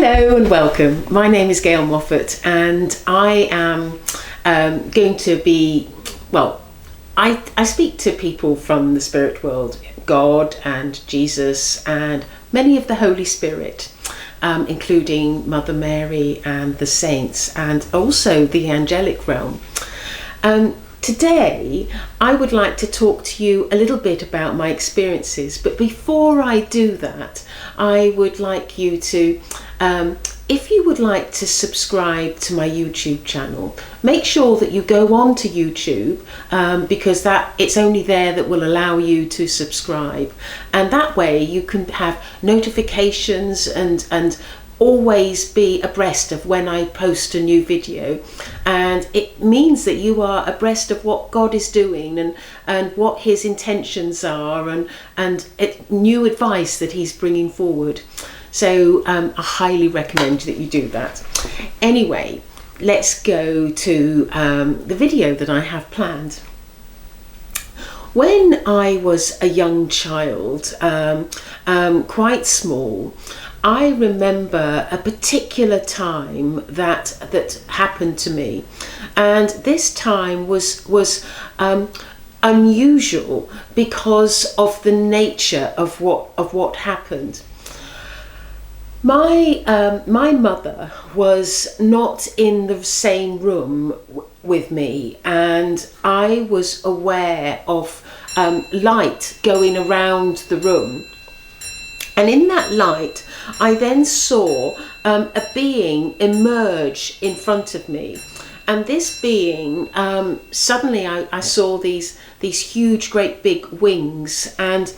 Hello and welcome. My name is Gail Moffat and I am going to be, I speak to people from the spirit world, God and Jesus and many of the Holy Spirit, including Mother Mary and the saints and also the angelic realm. Today, I would like to talk to you a little bit about my experiences, but before I do that, I would like you to, if you would like to subscribe to my YouTube channel, make sure that you go on to YouTube because it's only there that will allow you to subscribe, and that way you can have notifications and always be abreast of when I post a new video, and it means that you are abreast of what God is doing and what his intentions are and new advice that he's bringing forward. So I highly recommend that you do that. Anyway, let's go to the video that I have planned. When I was a young child, quite small, I remember a particular time that happened to me, and this time was unusual because of the nature of what happened. My mother was not in the same room with me, and I was aware of light going around the room. And in that light, I then saw a being emerge in front of me. And this being, suddenly I saw these huge, great big wings. And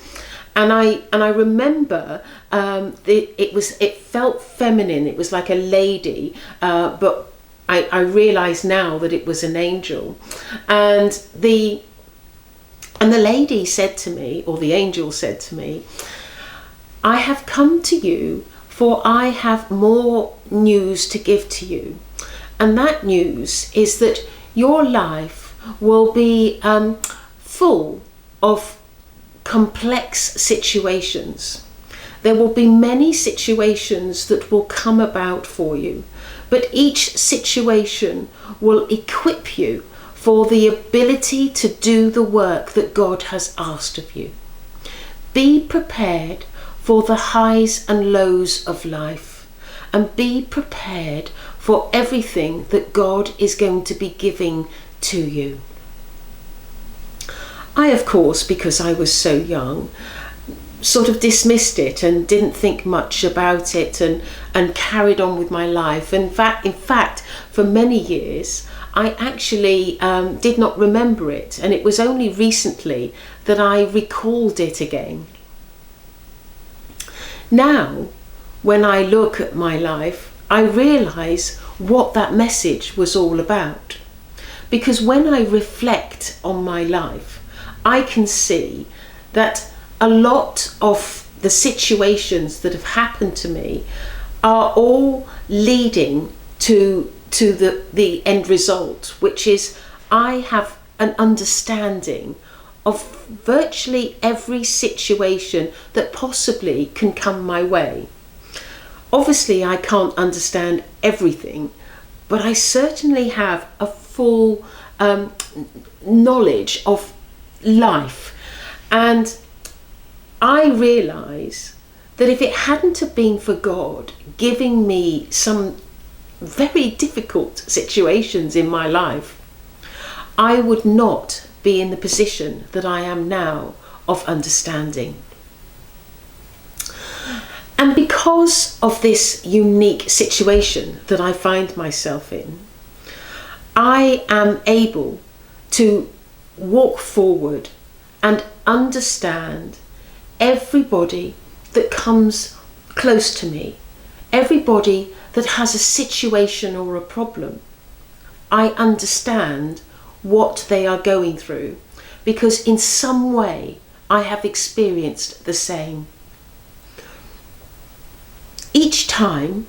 I remember it felt feminine. It was like a lady, but I realize now that it was an angel. And the lady said to me, or the angel said to me, "I have come to you, for I have more news to give to you. And that news is that your life will be full of complex situations. There will be many situations that will come about for you, but each situation will equip you for the ability to do the work that God has asked of you. Be prepared for the highs and lows of life, and be prepared for everything that God is going to be giving to you." I, of course, because I was so young, sort of dismissed it and didn't think much about it and carried on with my life. In fact, for many years, I actually did not remember it, and it was only recently that I recalled it again. Now, when I look at my life, I realise what that message was all about. Because when I reflect on my life, I can see that a lot of the situations that have happened to me are all leading to the end result, which is I have an understanding of virtually every situation that possibly can come my way. Obviously, I can't understand everything, but I certainly have a full knowledge of life. And I realise that if it hadn't have been for God giving me some very difficult situations in my life, I would not be in the position that I am now of understanding. And because of this unique situation that I find myself in, I am able to walk forward and understand everybody that comes close to me, everybody that has a situation or a problem. I understand what they are going through, because in some way I have experienced the same. Each time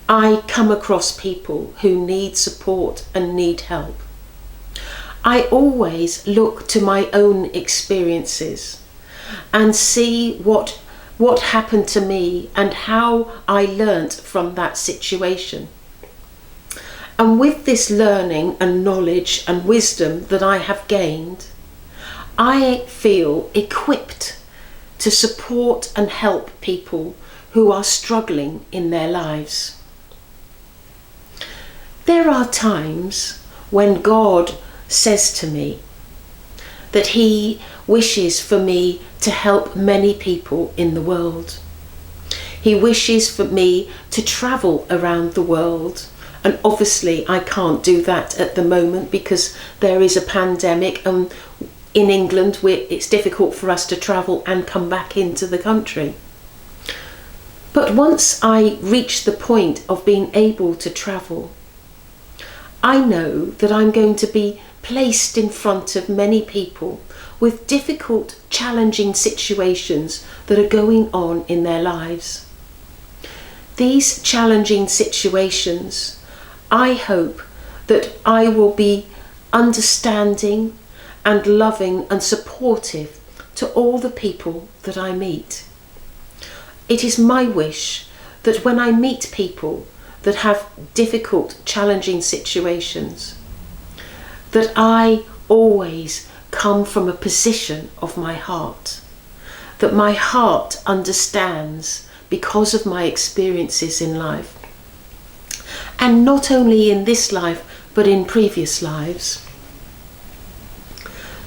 I come across people who need support and need help, I always look to my own experiences and see what what happened to me and how I learnt from that situation. And with this learning and knowledge and wisdom that I have gained, I feel equipped to support and help people who are struggling in their lives. There are times when God says to me that He wishes for me to help many people in the world. He wishes for me to travel around the world. And obviously I can't do that at the moment because there is a pandemic, and in England it's difficult for us to travel and come back into the country. But once I reach the point of being able to travel, I know that I'm going to be placed in front of many people with difficult, challenging situations that are going on in their lives. These challenging situations, I hope that I will be understanding and loving and supportive to all the people that I meet. It is my wish that when I meet people that have difficult, challenging situations, that I always come from a position of my heart, that my heart understands because of my experiences in life, and not only in this life but in previous lives,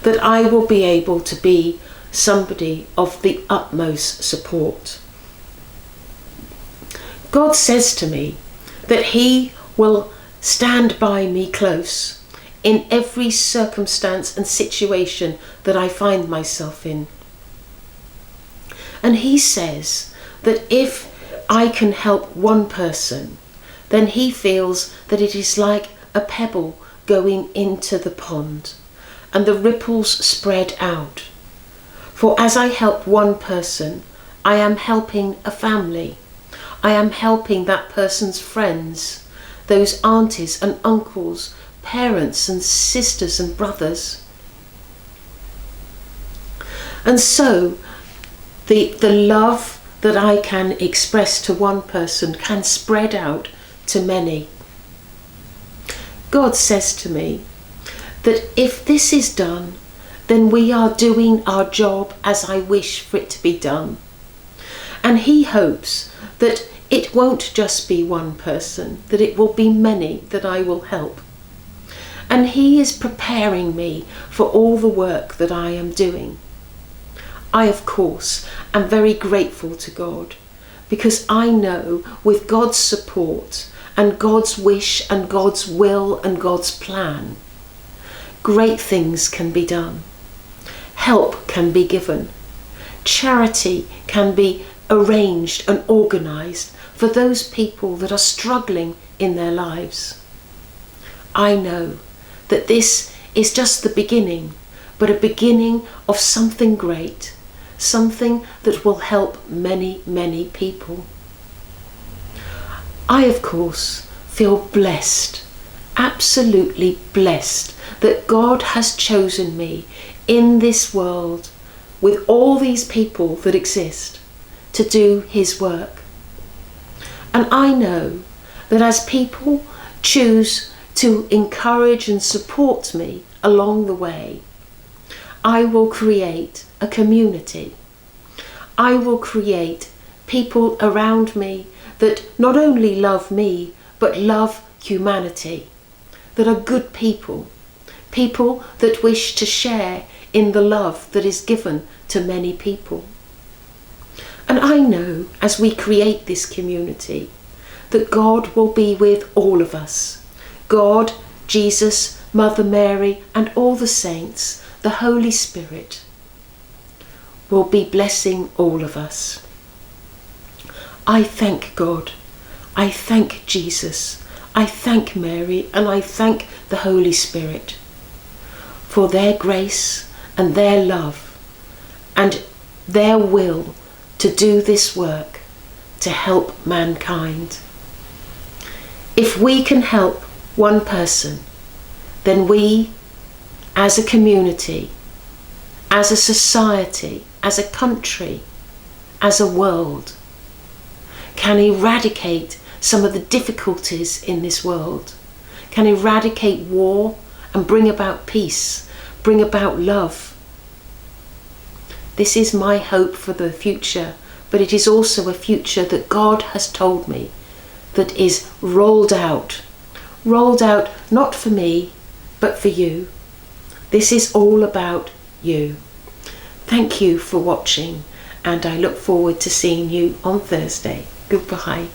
that I will be able to be somebody of the utmost support. God says to me that He will stand by me close in every circumstance and situation that I find myself in. And He says that if I can help one person, then He feels that it is like a pebble going into the pond, and the ripples spread out. For as I help one person, I am helping a family. I am helping that person's friends, those aunties and uncles, parents and sisters and brothers. And so the love that I can express to one person can spread out to many. God says to me that if this is done, then we are doing our job as I wish for it to be done. And He hopes that it won't just be one person, that it will be many that I will help. And He is preparing me for all the work that I am doing. I, of course, am very grateful to God, because I know with God's support and God's wish and God's will and God's plan, great things can be done. Help can be given. Charity can be arranged and organised for those people that are struggling in their lives. I know that this is just the beginning, but a beginning of something great, something that will help many, many people. I, of course, feel blessed, absolutely blessed, that God has chosen me in this world with all these people that exist to do His work. And I know that as people choose to encourage and support me along the way, I will create a community. I will create people around me that not only love me, but love humanity, that are good people, people that wish to share in the love that is given to many people. And I know as we create this community that God will be with all of us. God, Jesus, Mother Mary, and all the saints, the Holy Spirit, will be blessing all of us. I thank God. I thank Jesus. I thank Mary, and I thank the Holy Spirit for their grace and their love and their will to do this work to help mankind. If we can help one person, then we, as a community, as a society, as a country, as a world, can eradicate some of the difficulties in this world, can eradicate war and bring about peace, bring about love. This is my hope for the future, but it is also a future that God has told me that is rolled out not for me, but for you. This is all about you. Thank you for watching, and I look forward to seeing you on Thursday. Goodbye.